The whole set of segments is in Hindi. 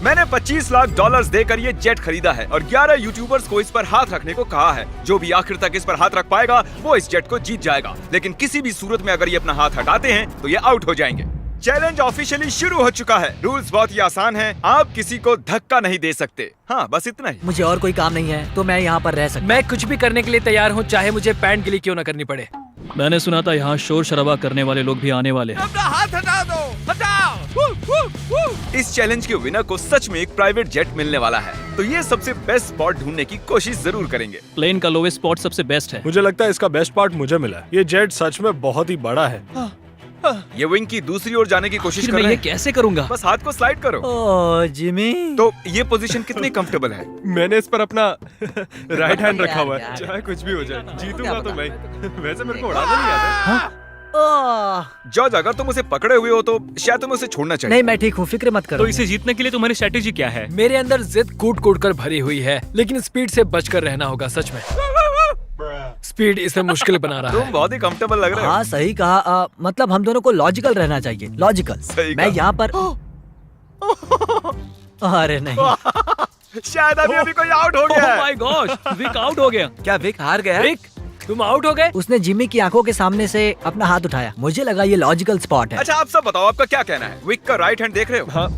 मैंने $25 लाख देकर ये जेट खरीदा है और 11 यूट्यूबर्स को इस पर हाथ रखने को कहा है। जो भी आखिर तक इस पर हाथ रख पाएगा वो इस जेट को जीत जाएगा, लेकिन किसी भी सूरत में अगर ये अपना हाथ हटाते हैं तो ये आउट हो जाएंगे। चैलेंज ऑफिशियली शुरू हो चुका है। रूल्स बहुत ही आसान हैं। आप किसी को धक्का नहीं दे सकते। हाँ, बस इतना ही। मुझे और कोई काम नहीं है तो मैं यहाँ पर रह सकता। मैं कुछ भी करने के लिए तैयार हूँ, चाहे मुझे पैंट गिली क्यों न करनी पड़े। मैंने सुना था यहाँ शोर शराबा करने वाले लोग भी आने वाले हैं। अपना हाथ हटा दो, हटाओ। इस चैलेंज के विनर को सच में एक प्राइवेट जेट मिलने वाला है, तो ये सबसे बेस्ट स्पॉट ढूंढने की कोशिश जरूर करेंगे। प्लेन का लोवेस्ट स्पॉट सबसे बेस्ट है। मुझे लगता है इसका बेस्ट पार्ट मुझे मिला है। ये जेट सच में बहुत ही बड़ा है। ये विंग की दूसरी ओर जाने की कोशिश कर मैं रहे ये हैं। कैसे करूँगा? बस हाथ को स्लाइड करो। ओह जिमी, तो ये पोजीशन कितनी कंफर्टेबल है? मैंने इस पर अपना राइट हैंड रखा हुआ है। यार। चाहे कुछ भी हो जाए, जीतूंगा तो मैं। वैसे मेरे को उड़ाना नहीं आता। ओह जॉर्ज, अगर तुम उसे पकड़े हुए हो तो शायद तुम्हें उसे छोड़ना चाहिए। नहीं, मैं ठीक हूँ, फिक्र मत करो। तो इसे जीतने के लिए तुम्हारी स्ट्रेटेजी क्या है? मेरे अंदर जिद कूट कूट कर भरी हुई है, लेकिन स्पीड से बचकर रहना होगा। सच में स्पीड इसे मुश्किल बना रहा तुम है। बहुत ही कंफर्टेबल लग रहे हो। हाँ सही कहा। मतलब हम दोनों को लॉजिकल रहना चाहिए। लॉजिकल। सही मैं कहा। यहाँ पर अरे नहीं, शायद अभी कोई आउट हो गया ओह है। माय गॉश, विक आउट हो गया। क्या विक हार गया? रिक, तुम आउट हो गए। उसने जिमी की आंखों के सामने से अपना हाथ उठाया। मुझे लगा ये लॉजिकल स्पॉट है। अच्छा, आप सब बताओ, आपका क्या कहना है? विक का राइट हैंड देख रहे हो? हाँ,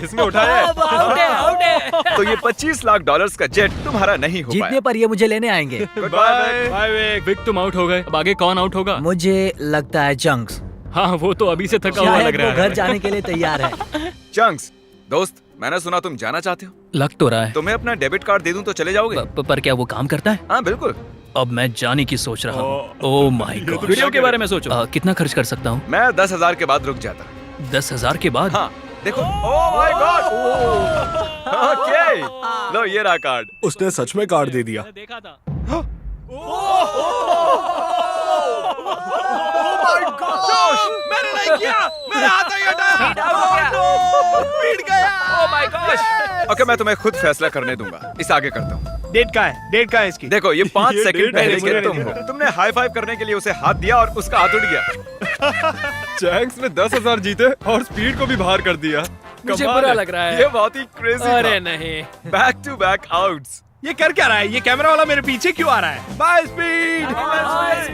इसने उठाया है। आउट है, आउट है। तो ये $25 लाख का जेट तुम्हारा नहीं हो जीतने पाया। पर ये मुझे लेने आएंगे। Bye bye Vik. विक तुम आउट हो गए। अब आगे कौन आउट होगा? मुझे लगता है चंक्स। हाँ, वो तो अभी से थका हुआ शायद लग वो रहा है। घर जाने के लिए तैयार है। चंक्स, दोस्त, मैंने सुना तुम जाना चाहते हो। लग तो रहा है। तुम्हें अपना डेबिट कार्ड दे दूं तो चले जाओगे? पर क्या वो काम करता है? हाँ बिल्कुल। अब मैं जाने की सोच रहा हूँ। Oh my God. वीडियो के बारे में सोचो। कितना खर्च कर सकता हूँ? मैं 10,000 के बाद रुक जाता। 10,000 के बाद? हाँ देखो। Oh my God. ओके, लो ये रहा कार्ड। उसने सच में कार्ड दे दिया। देखा था। मैंने नहीं किया, मेरा हाथ नहीं हटाया। पीट गया। ओह माय गॉश। ओके, मैं तुम्हें खुद फैसला करने दूंगा। इस आगे करता हूँ। डेट का है, डेट का है इसकी। देखो, ये 5 ये सेकंड डेट पहले है, के मुझे तुम नहीं हो। तुमने हाई फाइव करने के लिए उसे हाथ दिया और उसका हाथ उठ गया। चैंक्स ने 10,000 जीते और स्पीड को भी बाहर कर दिया। मुझे कमाल बुरा है। लग रहा है। ये बहुत ही क्रेजी अरे था। नहीं। Back to back outs. ये कर क्या रहा है? ये कैमरा वाला मेरे पीछे क्यों आ रहा है? Bye speed. Bye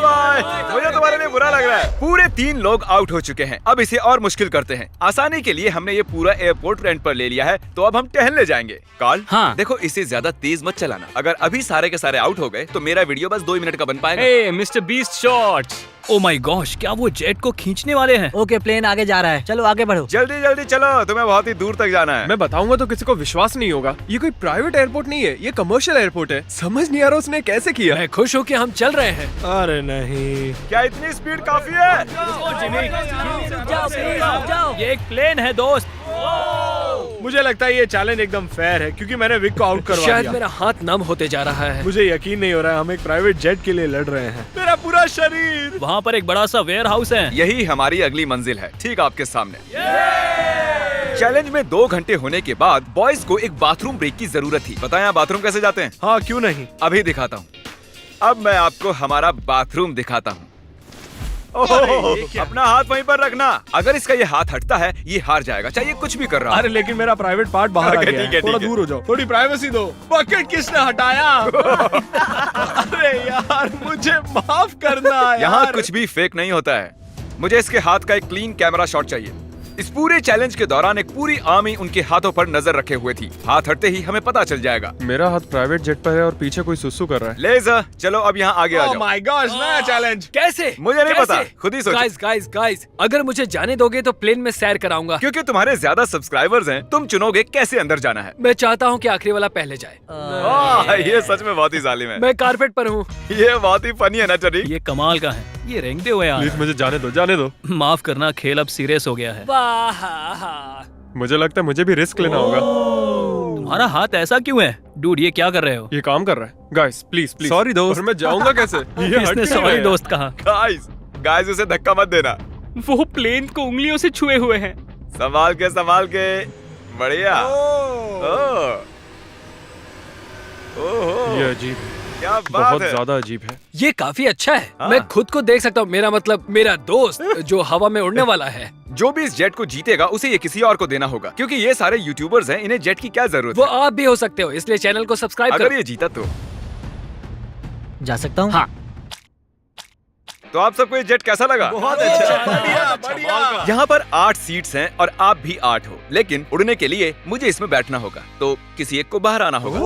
bye. मुझे तुम्हारे लिए बुरा लग रहा है। पूरे 3 लोग आउट हो चुके हैं। अब इसे और मुश्किल करते हैं। आसानी के लिए हमने ये पूरा एयरपोर्ट रेंट पर ले लिया है, तो अब हम टहलने जाएंगे। कार्ल, हाँ। देखो, इसे ज्यादा तेज मत चलाना। अगर अभी सारे के सारे आउट हो गए तो मेरा वीडियो बस 2 मिनट का बन पाएगा। Hey mister Beast shorts. Oh my gosh, क्या वो जेट को खींचने वाले हैं? ओके, प्लेन आगे जा रहा है। चलो आगे बढ़ो। जल्दी जल्दी चलो, तुम्हें बहुत ही दूर तक जाना है। मैं बताऊंगा तो किसी को विश्वास नहीं होगा। ये कोई प्राइवेट एयरपोर्ट नहीं है, ये कमर्शियल एयरपोर्ट है। समझ नहीं आ रहा उसने कैसे किया। मैं खुश हूँ कि हम चल रहे हैं। अरे नहीं। क्या इतनी स्पीड काफी है? जाओ। ये एक प्लेन है दोस्त। मुझे लगता है ये चैलेंज एकदम फेयर है क्योंकि मैंने विक को आउट करवा शायद दिया। मेरा हाथ नम होते जा रहा है। मुझे यकीन नहीं हो रहा है हम एक प्राइवेट जेट के लिए लड़ रहे हैं। मेरा पूरा शरीर। वहाँ पर एक बड़ा सा वेयर हाउस है। यही हमारी अगली मंजिल है, ठीक आपके सामने। चैलेंज में 2 घंटे होने के बाद बॉयज को एक बाथरूम ब्रेक की जरूरत थी। बताएं आप बाथरूम कैसे जाते हैं? हाँ, क्यों नहीं। अभी दिखाता हूँ। अब मैं आपको हमारा बाथरूम दिखाता हूँ। अपना हाथ वहीं पर रखना। अगर इसका ये हाथ हटता है ये हार जाएगा, चाहिए कुछ भी कर रहा अरे है। लेकिन मेरा प्राइवेट पार्ट बाहर आ ओके, गया ठीक है, है। थोड़ा ठीक है। दूर हो जाओ, थोड़ी प्राइवेसी दो। बकेट किसने हटाया? अरे यार, मुझे माफ करना यार। यहाँ कुछ भी फेक नहीं होता है। मुझे इसके हाथ का एक क्लीन कैमरा शॉट चाहिए। इस पूरे चैलेंज के दौरान एक पूरी आर्मी उनके हाथों पर नजर रखे हुए थी। हाथ हटते ही हमें पता चल जाएगा। मेरा हाथ प्राइवेट जेट पर है और पीछे कोई सुसु कर रहा है। लेज़र, चलो अब यहाँ आगे आ ओह जाओ। माय गॉश, नया चैलेंज। कैसे? मुझे नहीं पता, खुद ही सोचो। गाइस, अगर मुझे जाने दोगे तो प्लेन में सैर कराऊंगा। क्योंकि तुम्हारे ज्यादा सब्सक्राइबर्स हैं, तुम चुनोगे कैसे अंदर जाना है। मैं चाहता हूँ कि आखिरी वाला पहले जाए। ये सच में बहुत ही जालिम है। मैं कारपेट पर हूँ। ये बहुत ही फनी है ना टरी? ये कमाल का है। ये रेंगते हुए आ रहा प्लीज मुझे जाने दो, जाने दो। है। माफ करना, खेल अब सीरियस हो गया है। मुझे लगता है मुझे भी रिस्क लेना होगा। तुम्हारा हाथ ऐसा क्यों है? डूड, ये क्या कर रहे हो? ये काम कर रहा है। Guys please please. Sorry, दोस्त। और मैं जाऊंगा कैसे? ये हट इसने क्यों सॉरी रहा है? दोस्त कहा। गाइस उसे धक्का मत देना। वो प्लेन को उंगलियों से छुए हुए हैं। संभाल के। बढ़िया। ओह। ये अजीब है। क्या बात बहुत है। ज्यादा अजीब है। ये काफी अच्छा है। हाँ। मैं खुद को देख सकता हूँ, मेरा मतलब मेरा दोस्त जो हवा में उड़ने वाला है। जो भी इस जेट को जीतेगा उसे ये किसी और को देना होगा, क्योंकि ये सारे यूट्यूबर्स हैं, इन्हें जेट की क्या जरूरत वो है। आप भी हो सकते हो, इसलिए चैनल को सब्सक्राइब अगर करो। ये जीता तो जा सकता हूँ? हाँ। तो आप सबको ये जेट कैसा लगा? बहुत अच्छा, बढ़िया बढ़िया। यहाँ पर 8 सीट्स हैं और आप भी 8 हो, लेकिन उड़ने के लिए मुझे इसमें बैठना होगा, तो किसी एक को बाहर आना होगा।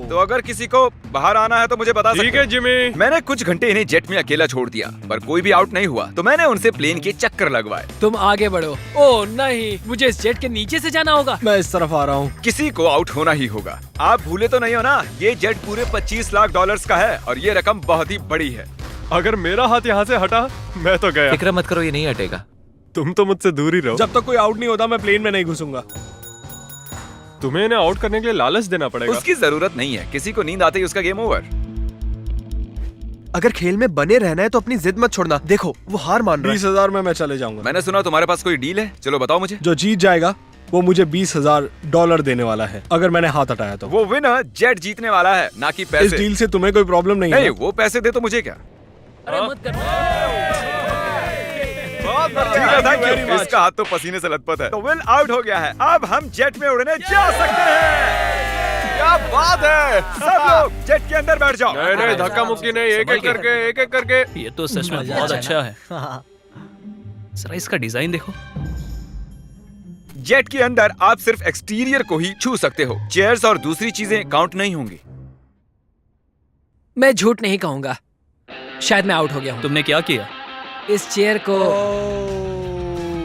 तो अगर किसी को बाहर आना है तो मुझे बता सकते ठीक हो। है जिमी। मैंने कुछ घंटे इन्हें जेट में अकेला छोड़ दिया, पर कोई भी आउट नहीं हुआ, तो मैंने उनसे प्लेन के चक्कर लगवाए। तुम आगे बढ़ो। ओह नहीं, मुझे इस जेट के नीचे से जाना होगा। मैं इस तरफ आ रहा हूँ। किसी को आउट होना ही होगा। आप भूले तो नहीं हो ना, ये जेट पूरे 25 लाख डॉलर्स का है और ये रकम बहुत ही बड़ी है। अगर मेरा हाथ यहाँ से हटा मैं तो गया। फिक्र मत करो, ये नहीं हटेगा। तुम तो मुझसे दूर ही रहो। जब तक कोई आउट नहीं होता मैं प्लेन में नहीं घुसूंगा। तुम्हें इन्हें आउट करने के लिए लालच देना पड़ेगा। उसकी जरूरत नहीं है, किसी को नींद आते ही उसका गेम ओवर। अगर खेल में बने रहना है तो अपनी जिद मत छोड़ना। देखो वो हार मान रहा है। 20,000 में मैं चले जाऊंगा। मैंने सुना तुम्हारे पास कोई डील है, चलो बताओ मुझे। जो जीत जाएगा वो मुझे $20,000 देने वाला है, अगर मैंने हाथ हटाया तो। वो विनर जेट जीतने वाला है, ना कि इस पैसे। डील से तुम्हें कोई प्रॉब्लम नहीं नहीं, है? वो पैसे दे तो मुझे क्या। अरे मत कर। ठीक है, thank you। इसका हाथ तो पसीने से लथपथ है। तो विल आउट हो गया है, अब हम जेट में उड़ने जा सकते हैं। क्या बात है, सब लोग जेट के अंदर बैठ जाओ। नहीं नहीं, धक्का मुक्की नहीं, एक एक करके। ये तो सच में मजा बहुत आया अच्छा ना? है। हाँ। जरा इसका डिजाइन देखो। जेट के अंदर आप सिर्फ एक्सटीरियर को ही छू सकते हो, चेयर्स और दूसरी चीजें काउंट नहीं होंगी। मैं झूठ नहीं कहूंगा, शायद मैं आउट हो गया हूँ। तुमने क्या किया? इस चेयर को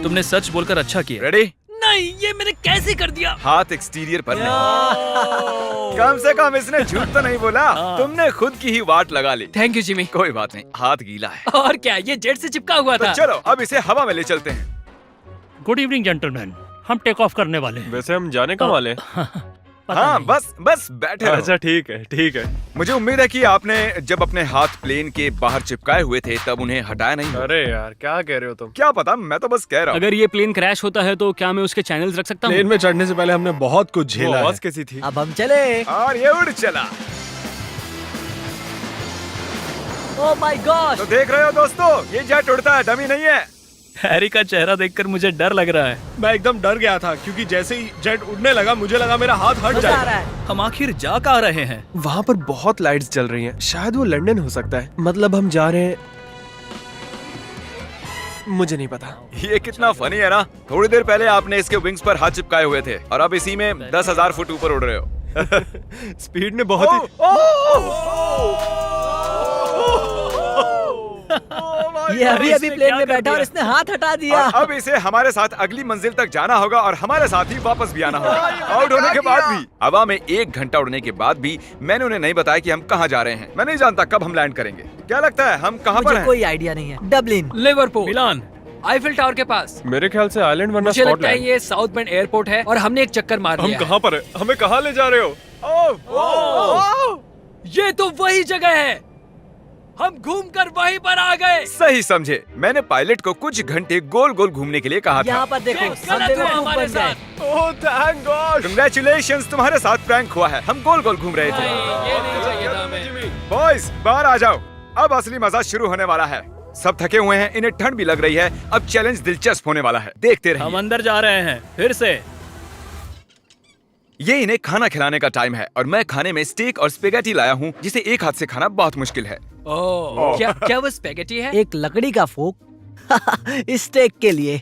तुमने सच बोलकर अच्छा किया। रेडी? नहीं, ये मैंने कैसे कर दिया? हाथ एक्सटीरियर पर नहीं। कम से कम इसने झूठ तो नहीं बोला, तुमने खुद की ही वाट लगा ली। Thank you Jimmy. कोई बात नहीं, हाथ गीला है। और क्या, ये जेट से चिपका हुआ तो था। चलो अब इसे हवा में ले चलते हैं। गुड इवनिंग जेंटलमैन, हम टेक ऑफ करने वाले हैं। वैसे हम जाने कहाँ वाले हैं? पता हाँ, नहीं। बस बैठे रहो। अच्छा ठीक है ठीक है। मुझे उम्मीद है कि आपने जब अपने हाथ प्लेन के बाहर चिपकाए हुए थे तब उन्हें हटाया नहीं होगा। अरे यार क्या कह रहे हो तुम? क्या पता, मैं तो बस कह रहा हूँ। अगर ये प्लेन क्रैश होता है तो क्या मैं उसके चैनल्स रख सकता प्लेन हूँ? में चढ़ने से पहले हमने बहुत कुछ वो झेला है। आवाज कैसी थी? अब हम चले। और ये उड़ चला। Oh my God. तो देख रहे हो दोस्तों, ये जेट उड़ता है, डमी नहीं है। हैरी का चेहरा देखकर मुझे डर लग रहा है। मैं एकदम डर गया था क्योंकि जैसे ही जेट उड़ने लगा मुझे लगा मेरा हाथ हट मजा आ रहा जाएगा। है। हम आखिर जा कहाँ रहे हैं? वहाँ पर बहुत लाइट्स जल रही हैं। शायद वो लंदन हो सकता है। मतलब हम जा रहे हैं, मुझे नहीं पता। ये कितना फनी है ना। थोड़ी देर पहले आपने इसके विंग्स पर हाथ चिपकाए हुए थे और अब इसी में 10,000 फुट ऊपर उड़ रहे हो। स्पीड ने बहुत ही ये अभी अभी प्लेन में बैठा और इसने हाथ हटा दिया। और अब इसे हमारे साथ अगली मंजिल तक जाना होगा और हमारे साथ ही वापस भी आना होगा। आउट होने के बाद भी, हवा में 1 घंटा उड़ने के बाद भी मैंने उन्हें नहीं बताया कि हम कहाँ जा रहे हैं। मैं नहीं जानता कब हम लैंड करेंगे। क्या लगता है हम कहाँ पर मुझे हैं? कोई आइडिया नहीं है। डबलिन। लिवरपूल, मिलान। आईफिल टावर के पास। मेरे ख्याल से आइलैंड वरना मुझे लगता है स्कॉटलैंड। ये साउथ बेंड एयरपोर्ट है और हमने एक चक्कर मार हम लिया है। कहाँ पर है? हमें कहाँ ले जा रहे हो? ये तो वही जगह है, हम घूमकर वहीं पर आ गए। सही समझे। मैंने पायलट को कुछ घंटे गोल गोल घूमने के लिए कहा था। यहाँ पर देखो, ये हम गलत हुआ बेवकूफ हमारे बन गए। साथ। Oh thank God. Congratulations, तुम्हारे साथ प्रैंक हुआ है। हम गोल गोल घूम रहे थे। ये नहीं चाहिए था हमें। बॉयज बाहर आ जाओ, अब असली मजा शुरू होने वाला है। सब थके हुए हैं, इन्हें ठंड भी लग रही है। अब चैलेंज दिलचस्प होने वाला है, देखते रहिए। हम अंदर जा रहे हैं फिर से। ये इन्हें खाना खिलाने का टाइम है और मैं खाने में स्टेक और स्पेगेटी लाया हूँ, जिसे एक हाथ से खाना बहुत मुश्किल है। ओह, क्या वो स्पेगेटी है? एक लकड़ी का फोक स्टेक के लिए।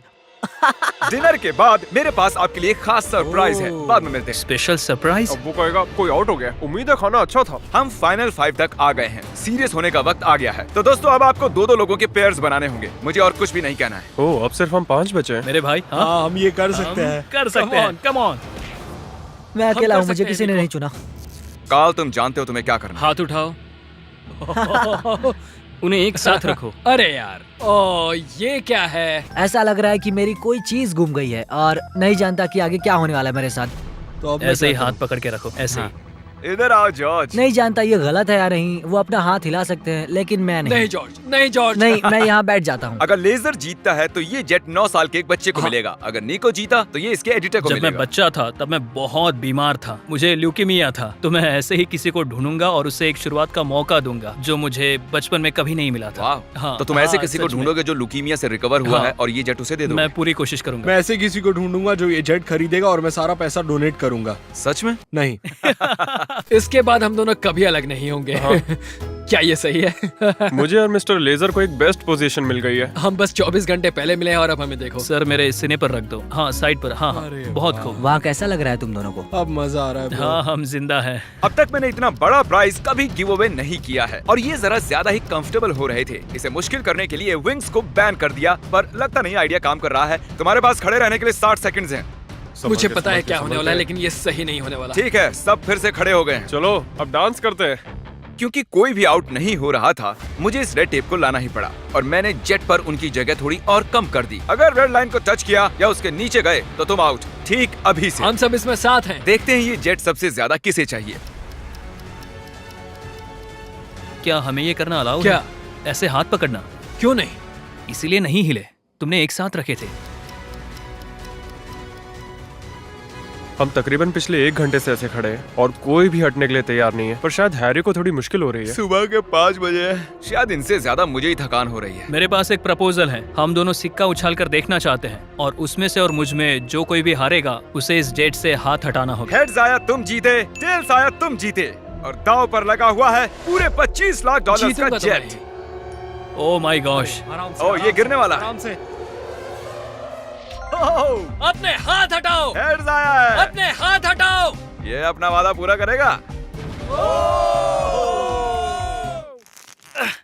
डिनर के बाद मेरे पास आपके लिए खास सरप्राइज है, बाद में मिलते हैं। Special surprise. अब वो कहेगा कोई आउट हो गया। उम्मीद है खाना अच्छा था। हम फाइनल 5 तक आ गए हैं। सीरियस होने का वक्त आ गया है। तो दोस्तों अब आपको 2-2 लोगों के पेयर्स बनाने होंगे। मुझे और कुछ भी नहीं कहना है। ओह अब सिर्फ हम 5 बचे हैं। मेरे भाई, हाँ हाँ हम ये कर सकते हैं। कर सकते हैं। Come on. मैं अकेला कर हूँ, मुझे सकते किसी हैं, ने देखो। नहीं चुना। काल, तुम जानते हो तुम्हें क्या करना है। हाथ उठाओ। उन्हें एक साथ रखो। अरे यार, ओ ये क्या है? ऐसा लग रहा है कि मेरी कोई चीज गुम गई है और नहीं जानता कि आगे क्या होने वाला है मेरे साथ। तो अब मैं ऐसे ही क्या हाथ करूं? पकड़ के रखो, ऐसे ही। इधर आओ जॉर्ज। नहीं जानता ये गलत है या नहीं, वो अपना हाथ हिला सकते हैं लेकिन मैं नहीं। नहीं जॉर्ज, नहीं जॉर्ज। नहीं, मैं यहाँ बैठ जाता हूँ। अगर लेजर जीतता है तो ये जेट 9 साल के एक बच्चे को मिलेगा। अगर निको जीता तो ये इसके एडिटर को जब मैं मिलेगा। बच्चा था तब मैं बहुत बीमार था, मुझे ल्यूकीमिया था, तो मैं ऐसे ही किसी को ढूंढूंगा और उसे एक शुरुआत का मौका दूंगा जो मुझे बचपन में कभी नहीं मिला था। वाह, हाँ, तो तुम ऐसे हाँ, किसी को सच में। ढूंढोगे जो लुकीमिया से रिकवर हुआ हाँ। है और ये जेट उसे दे दो। मैं पूरी कोशिश करूंगा। मैं ऐसे किसी को ढूंढूंगा जो ये जेट खरीदेगा और मैं सारा पैसा डोनेट करूंगा। सच में? नहीं। इसके बाद हम दोनों कभी अलग नहीं होंगे। क्या ये सही है? मुझे और मिस्टर लेजर को एक बेस्ट पोजीशन मिल गई है। हम बस 24 घंटे पहले मिले हैं और अब हमें देखो। सर मेरे सीने पर रख दो। हाँ साइड पर। हाँ हाँ, अरे बहुत खूब। वहाँ कैसा लग रहा है तुम दोनों को? अब मजा आ रहा है bro। हाँ हम जिंदा हैं। अब तक मैंने इतना बड़ा प्राइस कभी गिव अवे नहीं किया है और ये जरा ज्यादा ही कंफर्टेबल हो रहे थे। इसे मुश्किल करने के लिए विंग्स को बैन कर दिया, पर लगता नहीं आइडिया काम कर रहा है। तुम्हारे पास खड़े रहने के लिए 60 सेकंड्स हैं। मुझे पता है क्या होने वाला है, लेकिन ये सही नहीं होने वाला। ठीक है, सब फिर से खड़े हो गए हैं। चलो अब डांस करते हैं। क्योंकि कोई भी आउट नहीं हो रहा था, मुझे इस रेड टेप को लाना ही पड़ा और मैंने जेट पर उनकी जगह थोड़ी और कम कर दी। अगर रेड लाइन को टच किया या उसके नीचे गए तो तुम आउट। ठीक अभी से हम सब इसमें साथ हैं। देखते हैं ये जेट सबसे ज्यादा किसे चाहिए। क्या हमें ये करना अलाउ क्या? है? ऐसे हाथ पकड़ना? क्यों नहीं? इसीलिए नहीं हिले, तुमने एक साथ रखे थे। हम तकरीबन पिछले 1 घंटे से ऐसे खड़े हैं और कोई भी हटने के लिए तैयार नहीं है, पर शायद हैरी को थोड़ी मुश्किल हो रही है। सुबह के 5 बजे है, शायद इनसे ज्यादा मुझे ही थकान हो रही है। मेरे पास एक प्रपोजल है। हम दोनों सिक्का उछाल कर देखना चाहते हैं और उसमें से और मुझ में जो कोई भी हारेगा उसे इस जेट से हाथ हटाना होगा। हेड्स आया तुम जीते, टेल्स आया तुम जीते और दांव पर लगा हुआ है पूरे 25 लाख डॉलर जीतूंगा का तो मैं। जेट। Oh my gosh. ओ ये गिरने वाला है। आराम से। अपने हाथ हटाओ, हेड्स आया है। अपने हाथ हटाओ। ये अपना वादा पूरा करेगा।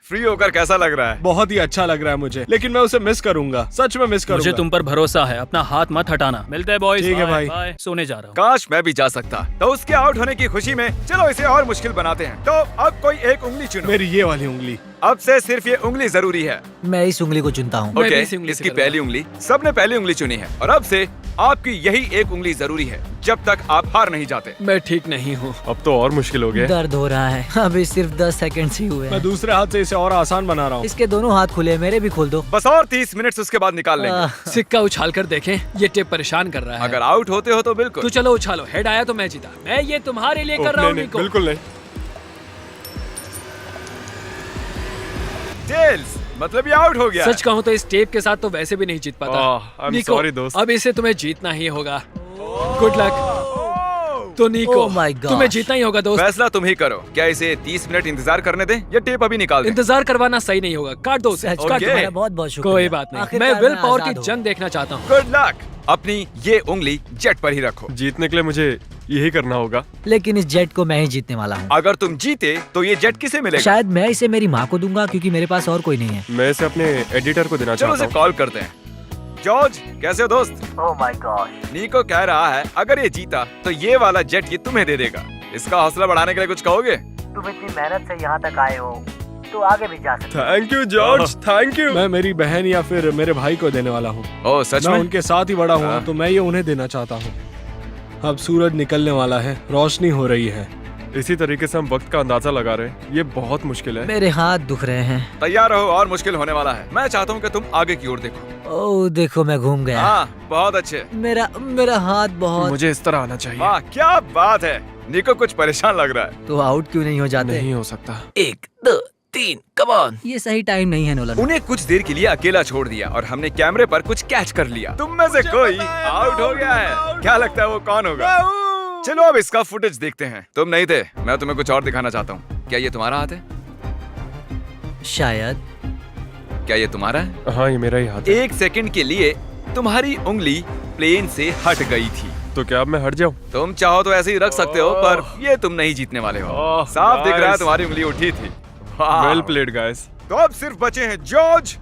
फ्री होकर कैसा लग रहा है? बहुत ही अच्छा लग रहा है मुझे, लेकिन मैं उसे मिस करूंगा। सच में मिस करूंगा। मुझे तुम पर भरोसा है, अपना हाथ मत हटाना। मिलते हैं बॉयज। ठीक है भाई। बाय। सोने जा रहा हूँ। काश मैं भी जा सकता। तो उसके आउट होने की खुशी में चलो इसे और मुश्किल बनाते हैं। तो अब कोई एक उंगली चुनो। मेरी ये वाली उंगली। अब से सिर्फ ये उंगली जरूरी है। मैं इस उंगली को चुनता हूँ। मैं भी ओके, इसी उंगली से इसकी करूंगा। पहली उंगली। सबने पहली उंगली चुनी है और अब से आपकी यही एक उंगली जरूरी है जब तक आप हार नहीं जाते। मैं ठीक नहीं हूँ। अब तो और मुश्किल हो गया। दर्द हो रहा है। अभी सिर्फ 10 सेकंड ही हुए मैं हैं। दूसरे हाथ से इसे और आसान बना रहा हूँ। इसके दोनों हाथ खुले, मेरे भी खोल दो। बस और 30 मिनट उसके बाद निकाल लेंगे। आह, सिक्का उछाल कर देखें, ये टेप परेशान कर रहा है। अगर आउट होते हो तो बिल्कुल। तो चलो उछालो। हेड आया तो मैं जीता। मैं ये तुम्हारे लिए कर रहा हूँ नहीं, निको। बिल्कुल नहीं। टेल्स, मतलब ये आउट हो गया। सच कहूँ तो इस टेप के साथ तो वैसे भी नहीं जीत पाता। I'm निको, sorry, दोस्त। अब इसे तुम्हें जीतना ही होगा। Good luck. तो निको, Oh my God. तुम्हें जीतना ही होगा दोस्त। फैसला तुम ही करो। क्या इसे 30 मिनट इंतजार करने दें या टेप अभी निकाल दें? इंतजार करवाना सही नहीं होगा। काट दो उसे। सच काट का दो। तुम्हारा बहुत बहुत शुक्रिया। कोई बात नहीं। आखिरकार मैं विल पावर आजाद की हूँ। जंग देखना चाहता हूँ। Good luck. अपनी ये उंगली जेट पर ही रखो। जीतने के लिए मुझे यही करना होगा। लेकिन इस जेट को मैं ही जीतने वाला हूँ। अगर तुम जीते तो ये जेट किसे मिलेगा? शायद मैं इसे मेरी माँ को दूंगा क्योंकि मेरे पास और कोई नहीं है। मैं इसे अपने एडिटर को देना चलो चाहता उसे हूँ। कॉल करते हैं। जॉर्ज, कैसे हो दोस्त? Oh my God. नीको कह रहा है अगर ये जीता तो ये वाला जेट ये तुम्हें दे देगा। इसका हौसला बढ़ाने के लिए कुछ कहोगे? तुम इतनी मेहनत से यहाँ तक आए हो तो आगे भी जा सकते thank you George, thank you. मैं मेरी बहन या फिर मेरे भाई को देने वाला हूँ। ओह सच मैं में? उनके साथ ही बड़ा हुआ हाँ। हूँ, तो मैं ये उन्हें देना चाहता हूँ। अब सूरज निकलने वाला है, रोशनी हो रही है। इसी तरीके से हम वक्त का अंदाजा लगा रहे हैं। ये बहुत मुश्किल है। मेरे हाथ दुख रहे हैं। तैयार रहो और मुश्किल होने वाला है। मैं चाहता हूँ कि तुम आगे की ओर देखो। ओह देखो मैं घूम गया। हाँ, बहुत अच्छे। मेरा हाथ बहुत। मुझे इस तरह आना चाहिए। वाह क्या बात है। निको कुछ परेशान लग रहा है। तो आउट क्यों नहीं हो जाते? नहीं हो सकता। 1 2 3 कम ऑन। ये सही टाइम नहीं है नोलन। उन्हें कुछ देर के लिए अकेला छोड़ दिया और हमने कैमरे पर कुछ कैच कर लिया। तुम में से कोई आउट हो गया है। क्या लगता है वो कौन होगा? चलो अब इसका फुटेज देखते हैं। तुम नहीं थे, मैं तुम्हें कुछ और दिखाना चाहता हूँ। क्या ये तुम्हारा हाथ है? शायद। क्या ये तुम्हारा है? हाँ ये मेरा ही हाथ है। 1 सेकंड के लिए तुम्हारी उंगली प्लेन से हट गई थी। तो क्या अब मैं हट जाऊँ? तुम चाहो तो ऐसे ही रख सकते हो, पर ये तुम नहीं जीतने वाले हो। ओह, साफ दिख रहा है guys. तुम्हारी उंगली उठी थी। वाह। Well played guys. तो अब सिर्फ बचे हैं जॉर्ज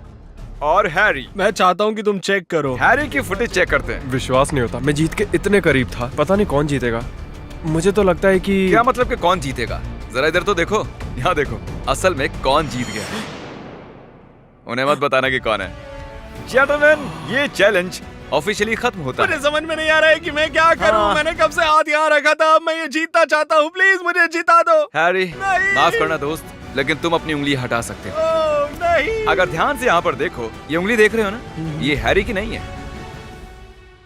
और हैरी। मैं चाहता हूँ कि तुम चेक करो। हैरी की फुटेज चेक करते हैं। विश्वास नहीं होता, मैं जीत के इतने करीब था। पता नहीं कौन जीतेगा। मुझे तो लगता है कि क्या मतलब कि कौन जीतेगा? जरा इधर तो देखो, यहाँ देखो। असल में कौन जीत गया? उन्हें मत बताना कि कौन है। जेंटलमैन, ये चैलेंज ऑफिशियली खत्म होता मुझे है। समझ में नहीं आ रहा है कि मैं क्या करूं। हाँ। मैंने कब से हाथ यहाँ रखा था, अब मैं ये जीतना चाहता हूँ। प्लीज मुझे जिता दो। हैरी, नहीं। माफ करना दोस्त, लेकिन तुम अपनी उंगली हटा सकते हो। ओह, नहीं। अगर ध्यान से यहाँ पर देखो, ये उंगली देख रहे हो ना, ये हैरी की नहीं है,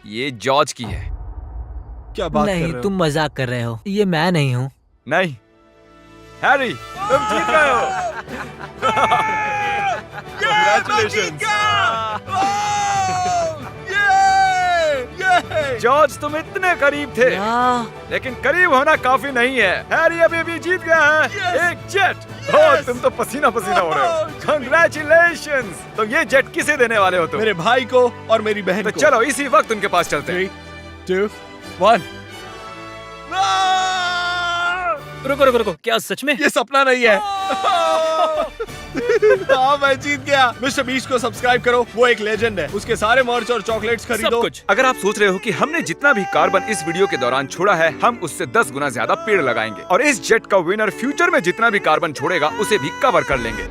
ये जॉर्ज की है। क्या बात कर नहीं, रहे हो? तुम मजाक कर रहे हो। ये मैं नहीं हूँ। नहीं हैरी, तुम जीत गए हो। जॉर्ज, तुम इतने करीब थे, लेकिन करीब होना काफी नहीं है। हैरी अभी भी जीत गया है एक जेट। ओह, तुम तो पसीना पसीना हो रहे हो। कंग्रेचुलेशंस। तो ये जेट किसे देने वाले हो तुम? मेरे भाई को और मेरी बहन तो को। चलो इसी वक्त उनके पास चलते हैं। 3, 2, 1। रुको रुको रुको, क्या सच में? ये सपना नहीं है। हाँ, मैं जीत गया। मिस्टर बीस्ट को सब्सक्राइब करो, वो एक लेजेंड है। उसके सारे मर्च और चॉकलेट्स खरीदो। सब कुछ। अगर आप सोच रहे हो कि हमने जितना भी कार्बन इस वीडियो के दौरान छोड़ा है, हम उससे 10 गुना ज्यादा पेड़ लगाएंगे और इस जेट का विनर फ्यूचर में जितना भी कार्बन छोड़ेगा उसे भी कवर कर लेंगे।